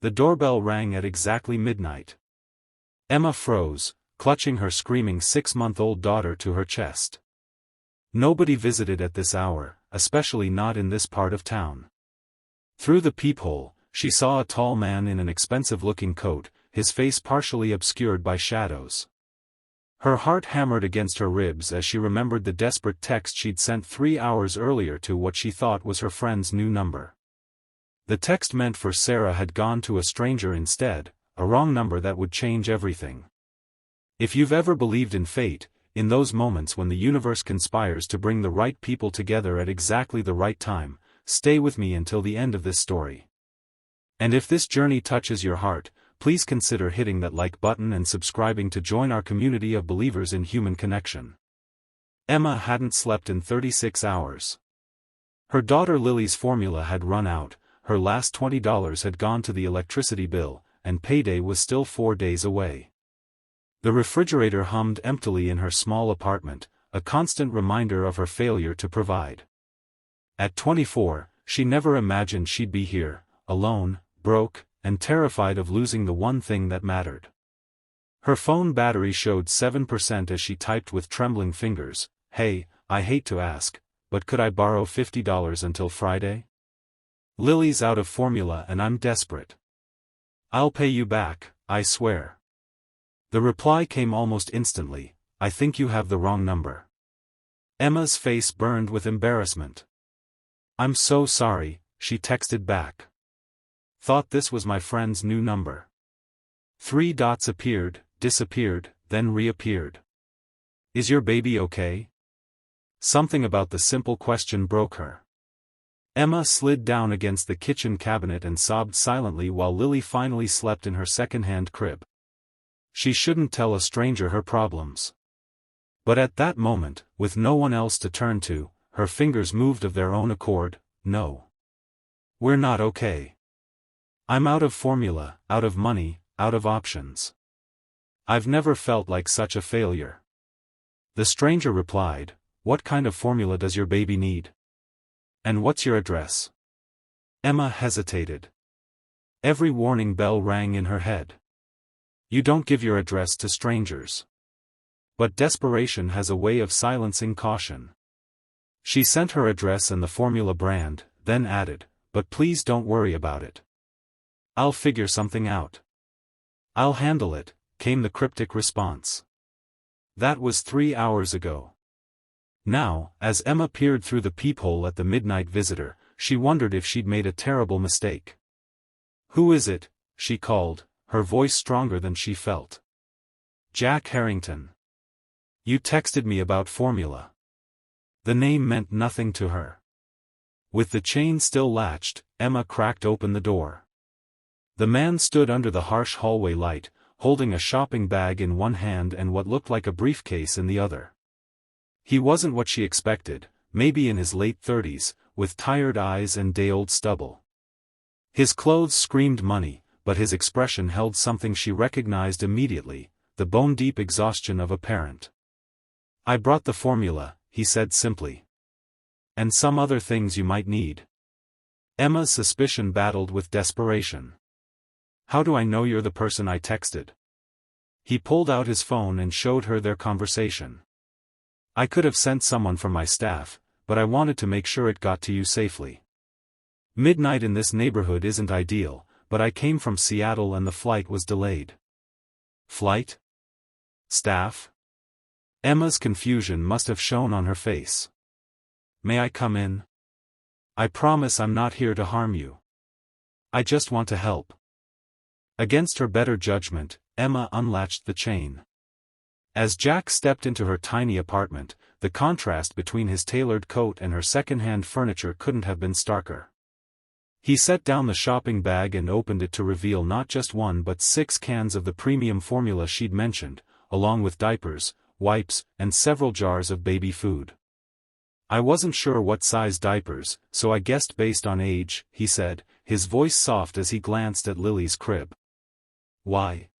The doorbell rang at exactly midnight. Emma froze, clutching her screaming 6-month-old daughter to her chest. Nobody visited at this hour, especially not in this part of town. Through the peephole, she saw a tall man in an expensive-looking coat, his face partially obscured by shadows. Her heart hammered against her ribs as she remembered the desperate text she'd sent 3 hours earlier to what she thought was her friend's new number. The text meant for Sarah had gone to a stranger instead, a wrong number that would change everything. If you've ever believed in fate, in those moments when the universe conspires to bring the right people together at exactly the right time, stay with me until the end of this story. And if this journey touches your heart, please consider hitting that like button and subscribing to join our community of believers in human connection. Emma hadn't slept in 36 hours. Her daughter Lily's formula had run out, her last $20 had gone to the electricity bill, and payday was still 4 days away. The refrigerator hummed emptily in her small apartment, a constant reminder of her failure to provide. At 24, she never imagined she'd be here, alone, broke, and terrified of losing the one thing that mattered. Her phone battery showed 7% as she typed with trembling fingers, "Hey, I hate to ask, but could I borrow $50 until Friday? Lily's out of formula and I'm desperate. I'll pay you back, I swear." The reply came almost instantly, "I think you have the wrong number." Emma's face burned with embarrassment. "I'm so sorry," she texted back. "Thought this was my friend's new number." 3 dots appeared, disappeared, then reappeared. "Is your baby okay?" Something about the simple question broke her. Emma slid down against the kitchen cabinet and sobbed silently while Lily finally slept in her second-hand crib. She shouldn't tell a stranger her problems. But at that moment, with no one else to turn to, her fingers moved of their own accord. "No. We're not okay. I'm out of formula, out of money, out of options. I've never felt like such a failure." The stranger replied, "What kind of formula does your baby need? And what's your address?" Emma hesitated. Every warning bell rang in her head. You don't give your address to strangers. But desperation has a way of silencing caution. She sent her address and the formula brand, then added, "But please don't worry about it. I'll figure something out." "I'll handle it," came the cryptic response. That was 3 hours ago. Now, as Emma peered through the peephole at the midnight visitor, she wondered if she'd made a terrible mistake. "Who is it?" she called, her voice stronger than she felt. "Jack Harrington. You texted me about formula." The name meant nothing to her. With the chain still latched, Emma cracked open the door. The man stood under the harsh hallway light, holding a shopping bag in one hand and what looked like a briefcase in the other. He wasn't what she expected, maybe in his late 30s, with tired eyes and day-old stubble. His clothes screamed money, but his expression held something she recognized immediately, the bone-deep exhaustion of a parent. "I brought the formula," he said simply. "And some other things you might need." Emma's suspicion battled with desperation. "How do I know you're the person I texted?" He pulled out his phone and showed her their conversation. "I could have sent someone from my staff, but I wanted to make sure it got to you safely. Midnight in this neighborhood isn't ideal, but I came from Seattle and the flight was delayed." "Flight? Staff?" Emma's confusion must have shown on her face. "May I come in? I promise I'm not here to harm you. I just want to help." Against her better judgment, Emma unlatched the chain. As Jack stepped into her tiny apartment, the contrast between his tailored coat and her second-hand furniture couldn't have been starker. He set down the shopping bag and opened it to reveal not just 1 but 6 cans of the premium formula she'd mentioned, along with diapers, wipes, and several jars of baby food. "I wasn't sure what size diapers, so I guessed based on age," he said, his voice soft as he glanced at Lily's crib. "Why?"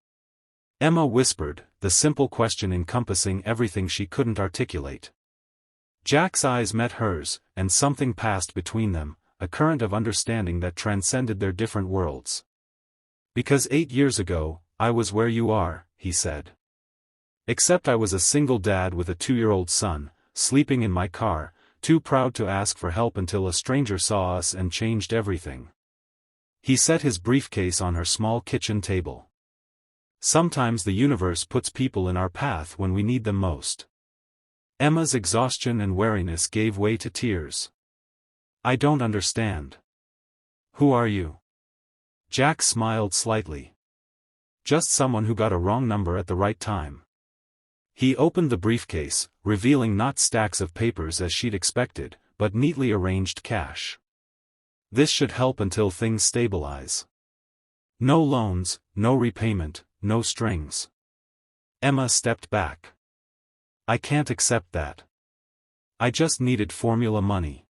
Emma whispered, the simple question encompassing everything she couldn't articulate. Jack's eyes met hers, and something passed between them, a current of understanding that transcended their different worlds. Because 8 years ago, I was where you are, he said. Except I was a single dad with a 2-year-old son, sleeping in my car, too proud to ask for help until a stranger saw us and changed everything. He set his briefcase on her small kitchen table. Sometimes the universe puts people in our path when we need them most. Emma's exhaustion and weariness gave way to tears. I don't understand. Who are you? Jack smiled slightly. Just someone who got a wrong number at the right time. He opened the briefcase, revealing not stacks of papers as she'd expected, but neatly arranged cash. This should help until things stabilize. No loans, no repayment, no strings. Emma stepped back. I can't accept that. I just needed formula money.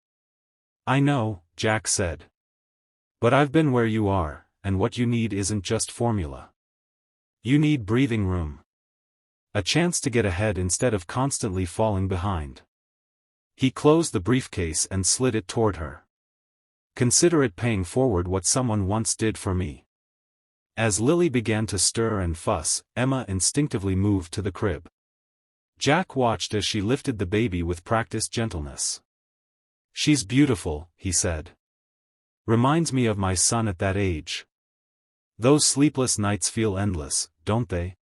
I know, Jack said. But I've been where you are, and what you need isn't just formula. You need breathing room. A chance to get ahead instead of constantly falling behind. He closed the briefcase and slid it toward her. Consider it paying forward what someone once did for me. As Lily began to stir and fuss, Emma instinctively moved to the crib. Jack watched as she lifted the baby with practiced gentleness. She's beautiful, he said. Reminds me of my son at that age. Those sleepless nights feel endless, don't they?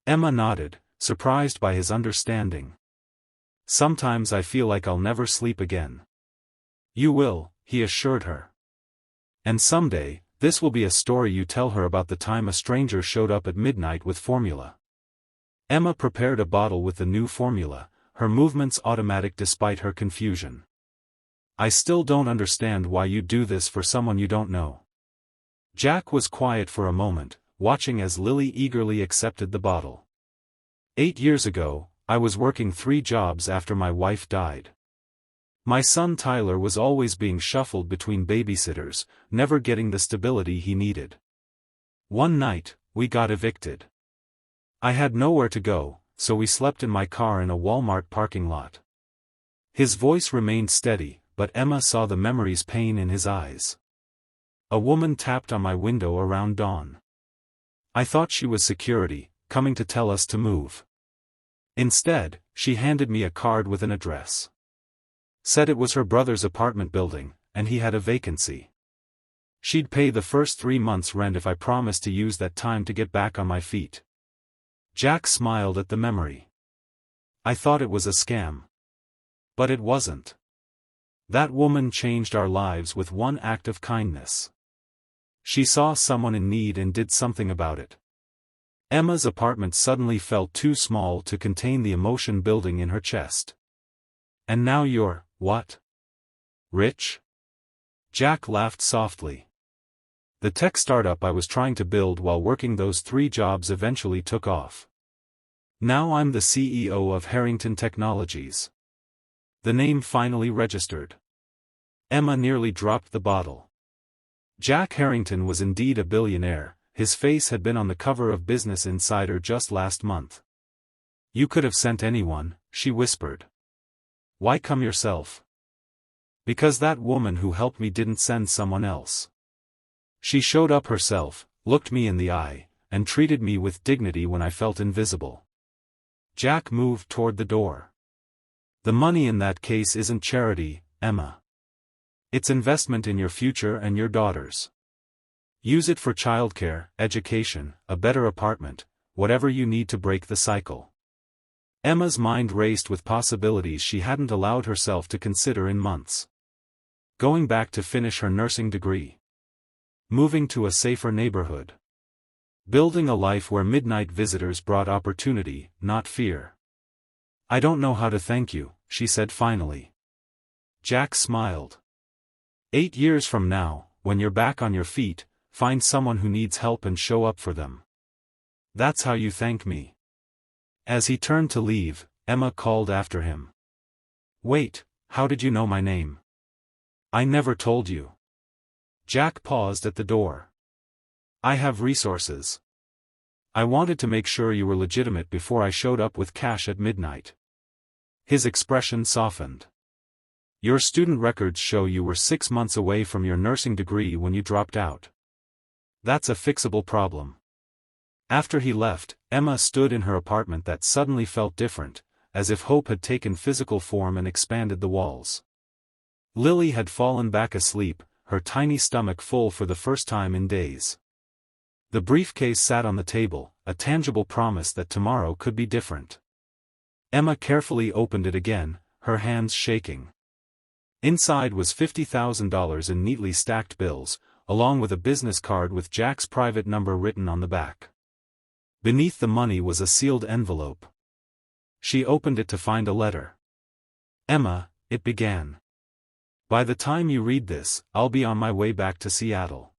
Emma nodded, surprised by his understanding. Sometimes I feel like I'll never sleep again. You will, he assured her. And someday, this will be a story you tell her about the time a stranger showed up at midnight with formula. Emma prepared a bottle with the new formula, her movements automatic despite her confusion. I still don't understand why you do this for someone you don't know. Jack was quiet for a moment, watching as Lily eagerly accepted the bottle. 8 years ago, I was working 3 jobs after my wife died. My son Tyler was always being shuffled between babysitters, never getting the stability he needed. One night, we got evicted. I had nowhere to go, so we slept in my car in a Walmart parking lot. His voice remained steady, but Emma saw the memory's pain in his eyes. A woman tapped on my window around dawn. I thought she was security, coming to tell us to move. Instead, she handed me a card with an address. Said it was her brother's apartment building, and he had a vacancy. She'd pay the first 3 months' rent if I promised to use that time to get back on my feet. Jack smiled at the memory. I thought it was a scam. But it wasn't. That woman changed our lives with one act of kindness. She saw someone in need and did something about it. Emma's apartment suddenly felt too small to contain the emotion building in her chest. And now you're, what? Rich? Jack laughed softly. The tech startup I was trying to build while working those 3 jobs eventually took off. Now I'm the CEO of Harrington Technologies. The name finally registered. Emma nearly dropped the bottle. Jack Harrington was indeed a billionaire, his face had been on the cover of Business Insider just last month. You could have sent anyone, she whispered. Why come yourself? Because that woman who helped me didn't send someone else. She showed up herself, looked me in the eye, and treated me with dignity when I felt invisible. Jack moved toward the door. The money in that case isn't charity, Emma. It's investment in your future and your daughters. Use it for childcare, education, a better apartment, whatever you need to break the cycle. Emma's mind raced with possibilities she hadn't allowed herself to consider in months. Going back to finish her nursing degree. Moving to a safer neighborhood. Building a life where midnight visitors brought opportunity, not fear. I don't know how to thank you, she said finally. Jack smiled. 8 years from now, when you're back on your feet, find someone who needs help and show up for them. That's how you thank me. As he turned to leave, Emma called after him. Wait, how did you know my name? I never told you. Jack paused at the door. I have resources. I wanted to make sure you were legitimate before I showed up with cash at midnight. His expression softened. Your student records show you were 6 months away from your nursing degree when you dropped out. That's a fixable problem. After he left, Emma stood in her apartment that suddenly felt different, as if hope had taken physical form and expanded the walls. Lily had fallen back asleep, her tiny stomach full for the first time in days. The briefcase sat on the table, a tangible promise that tomorrow could be different. Emma carefully opened it again, her hands shaking. Inside was $50,000 in neatly stacked bills, along with a business card with Jack's private number written on the back. Beneath the money was a sealed envelope. She opened it to find a letter. "Emma," it began. "By the time you read this, I'll be on my way back to Seattle.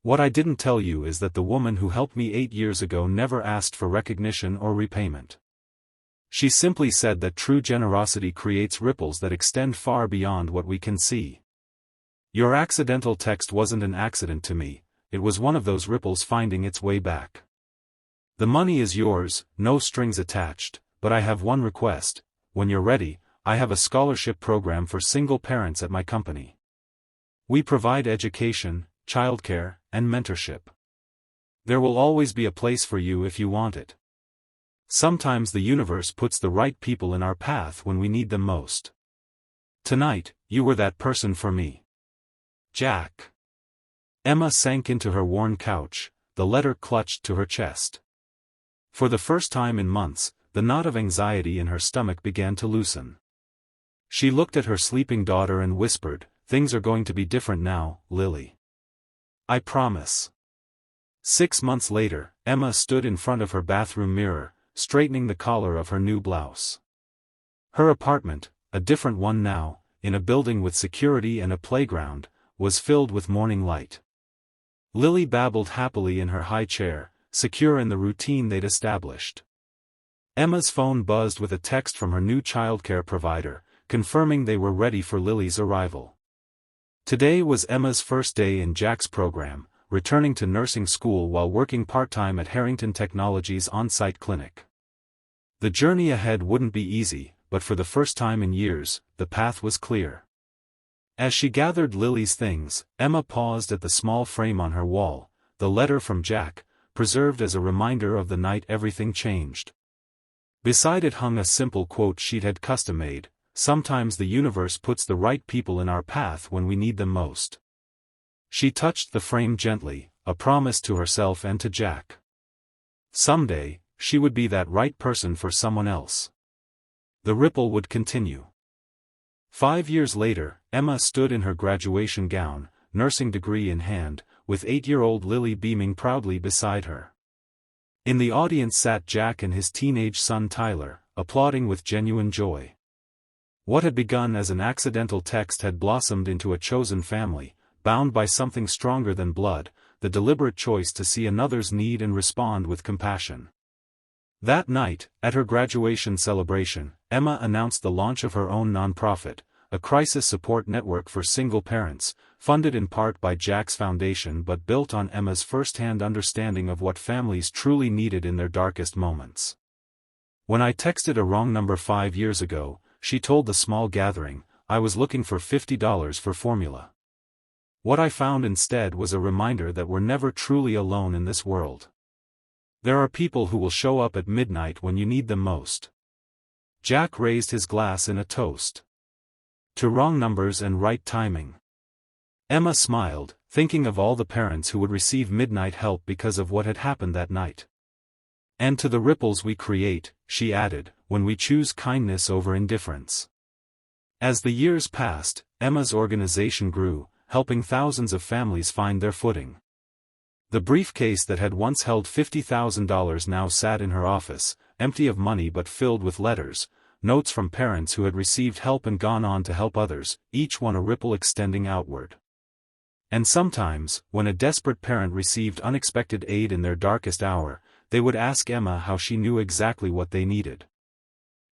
What I didn't tell you is that the woman who helped me 8 years ago never asked for recognition or repayment. She simply said that true generosity creates ripples that extend far beyond what we can see. Your accidental text wasn't an accident to me, it was one of those ripples finding its way back. The money is yours, no strings attached, but I have one request: when you're ready, I have a scholarship program for single parents at my company. We provide education, childcare, and mentorship. There will always be a place for you if you want it. Sometimes the universe puts the right people in our path when we need them most. Tonight, you were that person for me. Jack." Emma sank into her worn couch, the letter clutched to her chest. For the first time in months, the knot of anxiety in her stomach began to loosen. She looked at her sleeping daughter and whispered, "Things are going to be different now, Lily. I promise." 6 months later, Emma stood in front of her bathroom mirror, straightening the collar of her new blouse. Her apartment, a different one now, in a building with security and a playground, was filled with morning light. Lily babbled happily in her high chair, secure in the routine they'd established. Emma's phone buzzed with a text from her new childcare provider, confirming they were ready for Lily's arrival. Today was Emma's first day in Jack's program, returning to nursing school while working part-time at Harrington Technologies' on-site clinic. The journey ahead wouldn't be easy, but for the first time in years, the path was clear. As she gathered Lily's things, Emma paused at the small frame on her wall, the letter from Jack, preserved as a reminder of the night everything changed. Beside it hung a simple quote she'd had custom-made: "Sometimes the universe puts the right people in our path when we need them most." She touched the frame gently, a promise to herself and to Jack. Someday, she would be that right person for someone else. The ripple would continue. 5 years later, Emma stood in her graduation gown, nursing degree in hand, with 8-year-old Lily beaming proudly beside her. In the audience sat Jack and his teenage son Tyler, applauding with genuine joy. What had begun as an accidental text had blossomed into a chosen family, bound by something stronger than blood, the deliberate choice to see another's need and respond with compassion. That night, at her graduation celebration, Emma announced the launch of her own nonprofit, a crisis support network for single parents, funded in part by Jack's foundation but built on Emma's first-hand understanding of what families truly needed in their darkest moments. "When I texted a wrong number 5 years ago," she told the small gathering, "I was looking for $50 for formula. What I found instead was a reminder that we're never truly alone in this world. There are people who will show up at midnight when you need them most." Jack raised his glass in a toast. "To wrong numbers and right timing." Emma smiled, thinking of all the parents who would receive midnight help because of what had happened that night. "And to the ripples we create," she added, "when we choose kindness over indifference." As the years passed, Emma's organization grew, helping thousands of families find their footing. The briefcase that had once held $50,000 now sat in her office, empty of money but filled with letters, notes from parents who had received help and gone on to help others, each one a ripple extending outward. And sometimes, when a desperate parent received unexpected aid in their darkest hour, they would ask Emma how she knew exactly what they needed.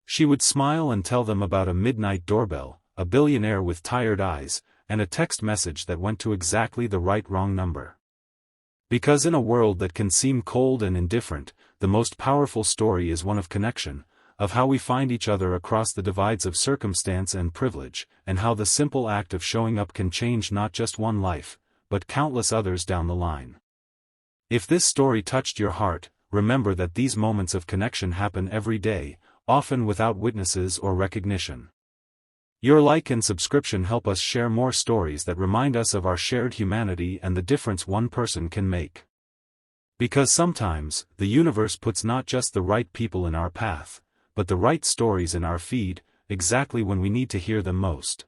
She would smile and tell them about a midnight doorbell, a billionaire with tired eyes, and a text message that went to exactly the right wrong number. Because in a world that can seem cold and indifferent, the most powerful story is one of connection, of how we find each other across the divides of circumstance and privilege, and how the simple act of showing up can change not just one life, but countless others down the line. If this story touched your heart, remember that these moments of connection happen every day, often without witnesses or recognition. Your like and subscription help us share more stories that remind us of our shared humanity and the difference one person can make. Because sometimes, the universe puts not just the right people in our path, but the right stories in our feed, exactly when we need to hear them most.